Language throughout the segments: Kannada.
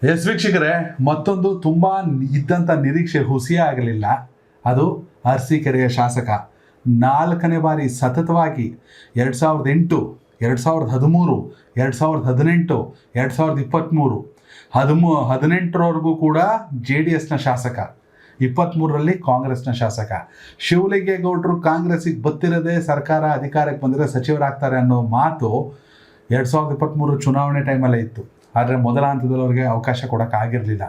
ಎಸ್ ವೀಕ್ಷಕರೇ, ಮತ್ತೊಂದು ತುಂಬ ಇದ್ದಂಥ ನಿರೀಕ್ಷೆ ಹುಸಿಯಾಗಲಿಲ್ಲ. ಅದು ಅರಸೀಕೆರೆಯ ಶಾಸಕ 4ನೇ ಬಾರಿ ಸತತವಾಗಿ 2008, 2013, 2018, 2023, 18ರವರೆಗೂ ಕೂಡ JDSನ ಶಾಸಕ, 23ರಲ್ಲಿ ಕಾಂಗ್ರೆಸ್ನ ಶಾಸಕ. ಶಿವಲಿಂಗೇಗೌಡರು ಕಾಂಗ್ರೆಸ್ಸಿಗೆ ಬತ್ತಿರದೆ ಸರ್ಕಾರ ಅಧಿಕಾರಕ್ಕೆ ಬಂದರೆ ಸಚಿವರಾಗ್ತಾರೆ ಅನ್ನೋ ಮಾತು 2023 ಚುನಾವಣೆ ಟೈಮಲ್ಲೇ ಇತ್ತು. ಆದರೆ ಮೊದಲ ಹಂತದಲ್ಲಿ ಅವ್ರಿಗೆ ಅವಕಾಶ ಕೊಡೋಕ್ಕಾಗಿರಲಿಲ್ಲ.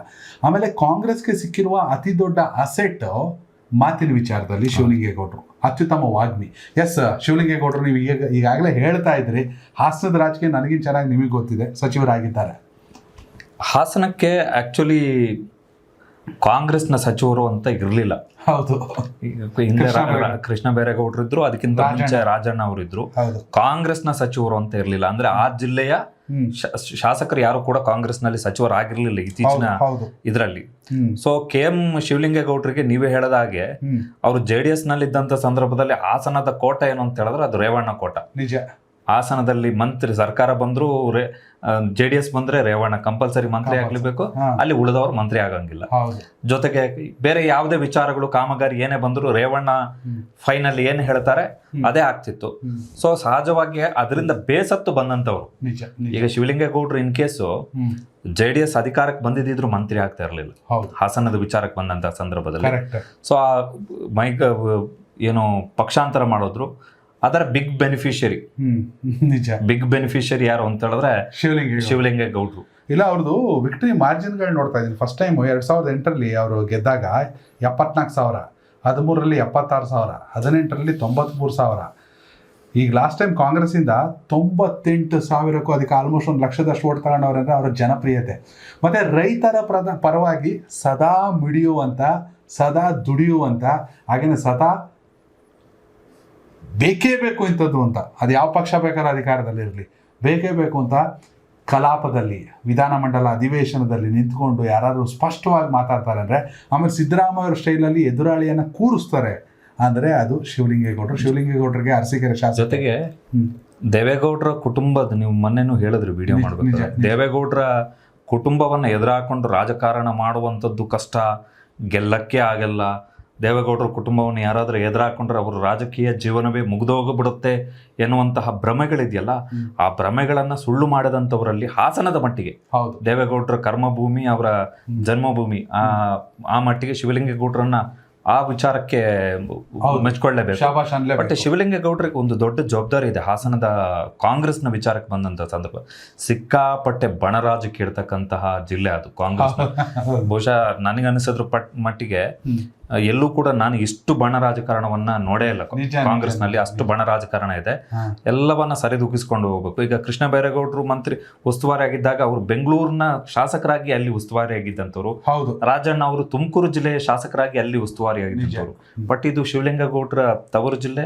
ಆಮೇಲೆ ಕಾಂಗ್ರೆಸ್ಗೆ ಸಿಕ್ಕಿರುವ ಅತಿ ದೊಡ್ಡ ಅಸೆಟ್ ಮಾತಿನ ವಿಚಾರದಲ್ಲಿ ಶಿವಲಿಂಗೇಗೌಡರು ಅತ್ಯುತ್ತಮ ವಾಗ್ಮಿ. ಎಸ್, ಶಿವಲಿಂಗೇಗೌಡರು ನೀವು ಈಗಾಗಲೇ ಹೇಳ್ತಾ ಇದ್ರಿ, ಹಾಸನದ ರಾಜಕೀಯ ನನಗಿಂತ ಚೆನ್ನಾಗಿ ನಿಮಗೆ ಗೊತ್ತಿದೆ, ಸಚಿವರಾಗಿದ್ದಾರೆ. ಹಾಸನಕ್ಕೆ ಆಕ್ಚುಲಿ ಕಾಂಗ್ರೆಸ್ನ ಸಚಿವರು ಅಂತ ಇರಲಿಲ್ಲ. ಹೌದು, ಹಿಂದೆ ಕೃಷ್ಣ ಬೈರೇಗೌಡರು ಇದ್ರು, ಅದಕ್ಕಿಂತ ಮುಂಚೆ ರಾಜಣ್ಣ ಅವರು ಇದ್ರು. ಕಾಂಗ್ರೆಸ್ನ ಸಚಿವರು ಅಂತ ಇರಲಿಲ್ಲ. ಅಂದ್ರೆ ಆ ಜಿಲ್ಲೆಯ ಶಾಸಕರು ಯಾರು ಕೂಡ ಕಾಂಗ್ರೆಸ್ ನಲ್ಲಿ ಸಚಿವರಾಗಿರ್ಲಿಲ್ಲ ಇತ್ತೀಚಿನ ಇದರಲ್ಲಿ. ಸೊ KM ಶಿವಲಿಂಗೇಗೌಡರಿಗೆ ನೀವೇ ಹೇಳದ ಹಾಗೆ ಅವರು JDS ನಲ್ಲಿ ಇದ್ದಂತ ಸಂದರ್ಭದಲ್ಲಿ ಹಾಸನದ ಕೋಟ ಏನು ಅಂತ ಹೇಳಿದ್ರೆ ಅದು ರೇವಣ್ಣ ಕೋಟ. ನಿಜ. ಹಾಸನದಲ್ಲಿ ಮಂತ್ರಿ ಸರ್ಕಾರ ಬಂದ್ರು JDS ಬಂದ್ರೆ ರೇವಣ್ಣ ಕಂಪಲ್ಸರಿ ಮಂತ್ರಿ ಆಗ್ಲೇಬೇಕು, ಅಲ್ಲಿ ಉಳಿದವರು ಮಂತ್ರಿ ಆಗಂಗಿಲ್ಲ. ಜೊತೆಗೆ ಬೇರೆ ಯಾವುದೇ ವಿಚಾರಗಳು ಕಾಮಗಾರಿ ಏನೇ ಬಂದ್ರು ರೇವಣ್ಣ ಫೈನಲ್ ಏನ್ ಹೇಳ್ತಾರೆ ಅದೇ ಆಗ್ತಿತ್ತು. ಸೊ ಸಹಜವಾಗಿ ಅದರಿಂದ ಬೇಸತ್ತು ಬಂದಂತವ್ರು. ಈಗ ಶಿವಲಿಂಗೇಗೌಡರು ಇನ್ ಕೇಸು JDS ಅಧಿಕಾರಕ್ಕೆ ಬಂದಿದ್ರು ಮಂತ್ರಿ ಆಗ್ತಾ ಇರಲಿಲ್ಲ ಹಾಸನದ ವಿಚಾರಕ್ಕೆ ಬಂದಂತ ಸಂದರ್ಭದಲ್ಲಿ. ಸೊ ಆ ಏನು ಪಕ್ಷಾಂತರ ಮಾಡಿದ್ರು, ಅದರ ಬಿಗ್ ಬೆನಿಫಿಷಿಯರಿ ಯಾರು ಅಂತ ಹೇಳಿದ್ರೆ ಶಿವಲಿಂಗೇಗೌಡರು. ಇಲ್ಲ, ಅವ್ರದ್ದು ವಿಕ್ಟರಿ ಮಾರ್ಜಿನ್ಗಳು ನೋಡ್ತಾ ಇದ್ದೀನಿ. ಫಸ್ಟ್ ಟೈಮ್ 2008ರಲ್ಲಿ ಅವರು ಗೆದ್ದಾಗ 74,000, 13ರಲ್ಲಿ 76,000, 18ರಲ್ಲಿ 93,000. ಈಗ ಲಾಸ್ಟ್ ಟೈಮ್ ಕಾಂಗ್ರೆಸ್ಸಿಂದ 98,000ಕ್ಕೂ ಅದಕ್ಕೆ ಆಲ್ಮೋಸ್ಟ್ 1 ಲಕ್ಷದಷ್ಟು ಓಟ್ ತಗೊಂಡವ್ರಂದ್ರೆ ಅವರ ಜನಪ್ರಿಯತೆ. ಮತ್ತು ರೈತರ ಪರವಾಗಿ ಸದಾ ಮಿಡಿಯುವಂಥ, ಸದಾ ದುಡಿಯುವಂಥ, ಹಾಗೆಯೇ ಸದಾ ಬೇಕೇ ಬೇಕು ಇಂಥದ್ದು ಅಂತ, ಅದು ಯಾವ ಪಕ್ಷ ಬೇಕಾದ್ರೂ ಅಧಿಕಾರದಲ್ಲಿರಲಿ, ಬೇಕೇ ಬೇಕು ಅಂತ ಕಲಾಪದಲ್ಲಿ ವಿಧಾನಮಂಡಲ ಅಧಿವೇಶನದಲ್ಲಿ ನಿಂತ್ಕೊಂಡು ಯಾರಾದರೂ ಸ್ಪಷ್ಟವಾಗಿ ಮಾತಾಡ್ತಾರೆ ಅಂದರೆ, ಆಮೇಲೆ ಸಿದ್ದರಾಮಯ್ಯ ಸ್ಟೈಲಲ್ಲಿ ಎದುರಾಳಿಯನ್ನು ಕೂರಿಸ್ತಾರೆ ಅಂದರೆ ಅದು ಶಿವಲಿಂಗೇಗೌಡರಿಗೆ ಅರಸೀಕೆರೆ ಶಾಸಕ. ಜೊತೆಗೆ ದೇವೇಗೌಡರ ಕುಟುಂಬದ, ನೀವು ಮೊನ್ನೆನೂ ಹೇಳಿದ್ರಿ ವಿಡಿಯೋ ಮಾಡಬೇಕು, ದೇವೇಗೌಡರ ಕುಟುಂಬವನ್ನು ಎದುರಾಕೊಂಡು ರಾಜಕಾರಣ ಮಾಡುವಂಥದ್ದು ಕಷ್ಟ, ಗೆಲ್ಲಕ್ಕೆ ಆಗಲ್ಲ. ದೇವೇಗೌಡರ ಕುಟುಂಬವನ್ನು ಯಾರಾದರೂ ಎದುರಾಕೊಂಡ್ರೆ ಅವರ ರಾಜಕೀಯ ಜೀವನವೇ ಮುಗಿದೋಗ್ಬಿಡುತ್ತೆ ಎನ್ನುವಂತಹ ಭ್ರಮೆಗಳಿದೆಯಲ್ಲ, ಆ ಭ್ರಮೆಗಳನ್ನ ಸುಳ್ಳು ಮಾಡಿದಂಥವರಲ್ಲಿ ಹಾಸನದ ಮಟ್ಟಿಗೆ ದೇವೇಗೌಡರ ಕರ್ಮಭೂಮಿ, ಅವರ ಜನ್ಮಭೂಮಿ, ಆ ಮಟ್ಟಿಗೆ ಶಿವಲಿಂಗೇಗೌಡರನ್ನ ಆ ವಿಚಾರಕ್ಕೆ ಮೆಚ್ಕೊಳ್ಳೇಬೇಕು. ಬಟ್ ಶಿವಲಿಂಗೇಗೌಡರಿಗೆ ಒಂದು ದೊಡ್ಡ ಜವಾಬ್ದಾರಿ ಇದೆ ಹಾಸನದ ಕಾಂಗ್ರೆಸ್ನ ವಿಚಾರಕ್ಕೆ ಬಂದಂತ ಸಂದರ್ಭ. ಸಿಕ್ಕಾಪಟ್ಟೆ ಬಣರಾಜಕೀಯ ಇರ್ತಕ್ಕಂತಹ ಜಿಲ್ಲೆ ಅದು ಕಾಂಗ್ರೆಸ್. ಬಹುಶಃ ನನಗನ್ನಿಸಿದ್ರ ಮಟ್ಟಿಗೆ ಎಲ್ಲೂ ಕೂಡ ನಾನು ಇಷ್ಟು ಬಣ ರಾಜಕಾರಣವನ್ನ ನೋಡೇ ಇಲ್ಲ ಕಾಂಗ್ರೆಸ್ ನಲ್ಲಿ. ಅಷ್ಟು ಬಣ ರಾಜಕಾರಣ ಇದೆ, ಎಲ್ಲವನ್ನ ಸರಿದೂಗಿಸ್ಕೊಂಡು ಹೋಗ್ಬೇಕು. ಈಗ ಕೃಷ್ಣ ಬೈರೇಗೌಡರು ಮಂತ್ರಿ ಉಸ್ತುವಾರಿ ಆಗಿದ್ದಾಗ ಅವರು ಬೆಂಗಳೂರಿನ ಶಾಸಕರಾಗಿ ಅಲ್ಲಿ ಉಸ್ತುವಾರಿ ಆಗಿದ್ದಂಥವ್ರು, ರಾಜಣ್ಣ ಅವರು ತುಮಕೂರು ಜಿಲ್ಲೆಯ ಶಾಸಕರಾಗಿ ಅಲ್ಲಿ ಉಸ್ತುವಾರಿ ಆಗಿದ್ದಂಥವ್ರು. ಬಟ್ ಇದು ಶಿವಲಿಂಗೇಗೌಡರ ತವರು ಜಿಲ್ಲೆ,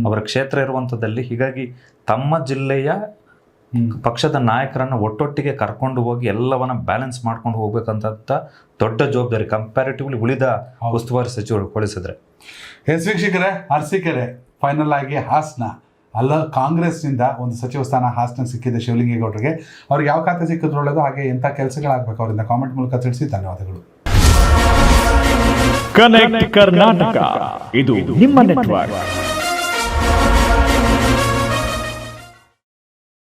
ಅವರ ಕ್ಷೇತ್ರ ಇರುವಂಥದ್ದಲ್ಲಿ. ಹೀಗಾಗಿ ತಮ್ಮ ಜಿಲ್ಲೆಯ ಪಕ್ಷದ ನಾಯಕರನ್ನ ಒಟ್ಟೊಟ್ಟಿಗೆ ಕರ್ಕೊಂಡು ಹೋಗಿ ಎಲ್ಲವನ್ನ ಬ್ಯಾಲೆನ್ಸ್ ಮಾಡ್ಕೊಂಡು ಹೋಗ್ಬೇಕಂತ ದೊಡ್ಡ ಜವಾಬ್ದಾರಿ ಕಂಪ್ಯಾರಿಟಿವ್ಲಿ ಉಳಿದ ಉಸ್ತುವಾರಿ ಸಚಿವರು ಹೋಲಿಸಿದ್ರೆ. ಎಸ್ ವೀಕ್ಷಕರೇ, ಅರಸೀಕೆರೆ ಫೈನಲ್ ಆಗಿ ಹಾಸನ ಅಲ್ಲ, ಕಾಂಗ್ರೆಸ್ನಿಂದ ಒಂದು ಸಚಿವ ಸ್ಥಾನ ಹಾಸನ ಸಿಕ್ಕಿದೆ ಶಿವಲಿಂಗೇಗೌಡರಿಗೆ. ಅವ್ರಿಗೆ ಯಾವ ಖಾತೆ ಸಿಕ್ಕಿದ್ರು ಒಳ್ಳೆಯದು, ಹಾಗೆ ಎಂಥ ಕೆಲಸಗಳಾಗಬೇಕು ಅವರಿಂದ ಕಾಮೆಂಟ್ ಮೂಲಕ ತಿಳಿಸಿ. ಧನ್ಯವಾದಗಳು. ಕನೆಕ್ಟ್ ಕರ್ನಾಟಕ, ಇದು ನಿಮ್ಮ ನೆಟ್ವರ್ಕ್.